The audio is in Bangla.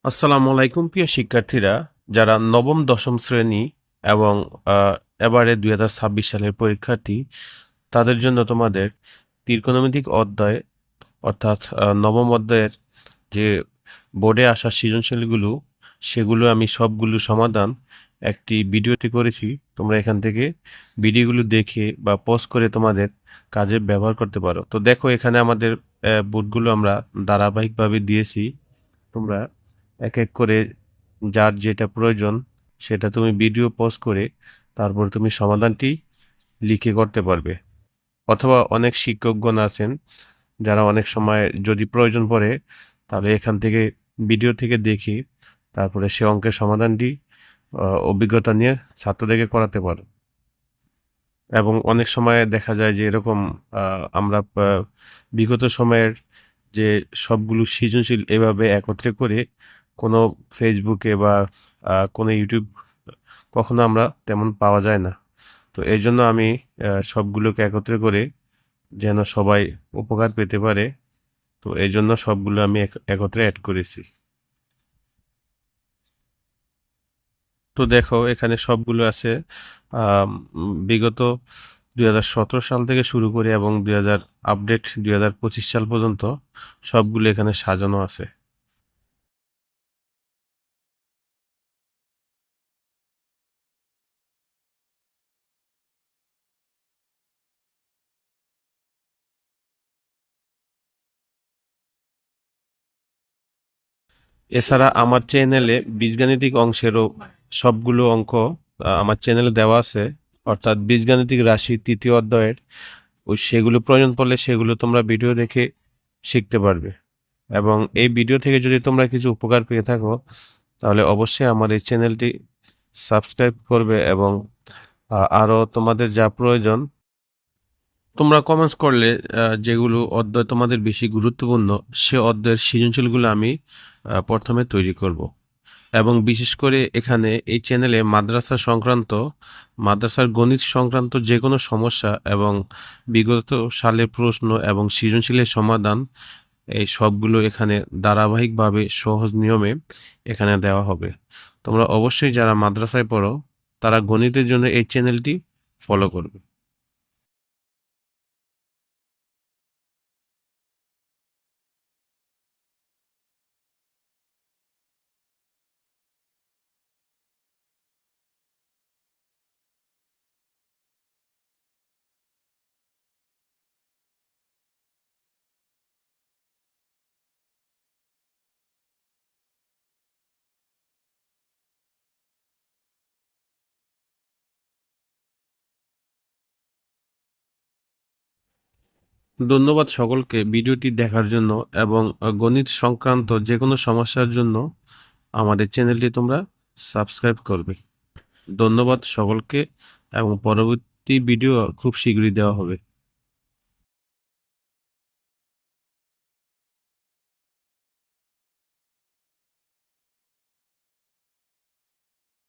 আসসালামু আলাইকুম প্রিয় শিক্ষার্থীরা, যারা নবম দশম শ্রেণী এবং এবারে 2026 সালের পরীক্ষার্থী, তাদের জন্য তোমাদের ত্রিকোণমিতিক অধ্যায় অর্থাৎ নবম অধ্যায়ের যে বোর্ডে আসা সৃজনশীলগুলো, সেগুলো আমি সবগুলো সমাধান একটি ভিডিওতে করেছি। তোমরা এখান থেকে ভিডিওগুলো দেখে বা পজ করে তোমাদের কাজে ব্যবহার করতে পারো। তো দেখো, এখানে আমাদের বোর্ডগুলো আমরা ধারাবাহিকভাবে দিয়েছি। তোমরা এক এক করে যার যেটা প্রয়োজন সেটা তুমি ভিডিও পজ করে তারপর তুমি সমাধানটি লিখে করতে পারবে। অথবা অনেক শিক্ষকগণ আছেন যারা অনেক সময় যদি প্রয়োজন পড়ে তাহলে এখান থেকে ভিডিও থেকে দেখি তারপরে সে অঙ্কের সমাধানটি অভিজ্ঞতা নিয়ে ছাত্রদেরকে করাতে পারে। এবং অনেক সময় দেখা যায় যে এরকম আমরা বিগত সময়ের যে সবগুলো সৃজনশীল এভাবে একত্রে করে কোনো ফেসবুকে বা কোনো ইউটিউব কখনো আমরা তেমন পাওয়া যায় না। তো এই জন্য আমি সবগুলোকে একত্রে করে যেন সবাই উপকার পেতে পারে, তো এই জন্য সবগুলো আমি একত্রে অ্যাড করেছি। তো দেখো, এখানে সবগুলো আছে বিগত 2017 সাল থেকে শুরু করে এবং আপডেট 2025 সাল পর্যন্ত সবগুলো এখানে সাজানো আছে। এছাড়া আমার চ্যানেলে বীজগাণিতিক অংশেরও সবগুলো অঙ্ক আমার চ্যানেলে দেওয়া আছে, অর্থাৎ বীজগাণিতিক রাশি তৃতীয় অধ্যায়ের সেগুলো প্রয়োজন পড়লে সেগুলো তোমরা ভিডিও দেখে শিখতে পারবে। এবং এই ভিডিও থেকে যদি তোমরা কিছু উপকার পেয়ে থাকো তাহলে অবশ্যই আমার এই চ্যানেলটি সাবস্ক্রাইব করবে এবং আরও তোমাদের যা প্রয়োজন তোমরা কমেন্টস করলে যেগুলো অধ্যায় তোমাদের বেশি গুরুত্বপূর্ণ সে অধ্যায়ের সৃজনশীলগুলো আমি প্রথমে তৈরি করব। এবং বিশেষ করে এখানে এই চ্যানেলে মাদ্রাসার গণিত সংক্রান্ত যে কোনো সমস্যা এবং বিগত সালের প্রশ্ন এবং সৃজনশীলের সমাধান এই সবগুলো এখানে ধারাবাহিকভাবে সহজ নিয়মে এখানে দেওয়া হবে। তোমরা অবশ্যই যারা মাদ্রাসায় পড়ো তারা গণিতের জন্য এই চ্যানেলটি ফলো করবে। ধন্যবাদ সকলকে ভিডিওটি দেখার জন্য এবং গণিত সংক্রান্ত যে কোনো সমস্যার জন্য আমাদের চ্যানেলটি তোমরা সাবস্ক্রাইব করবে। ধন্যবাদ সকলকে এবং পরবর্তী ভিডিও খুব শীঘ্রই দেওয়া হবে।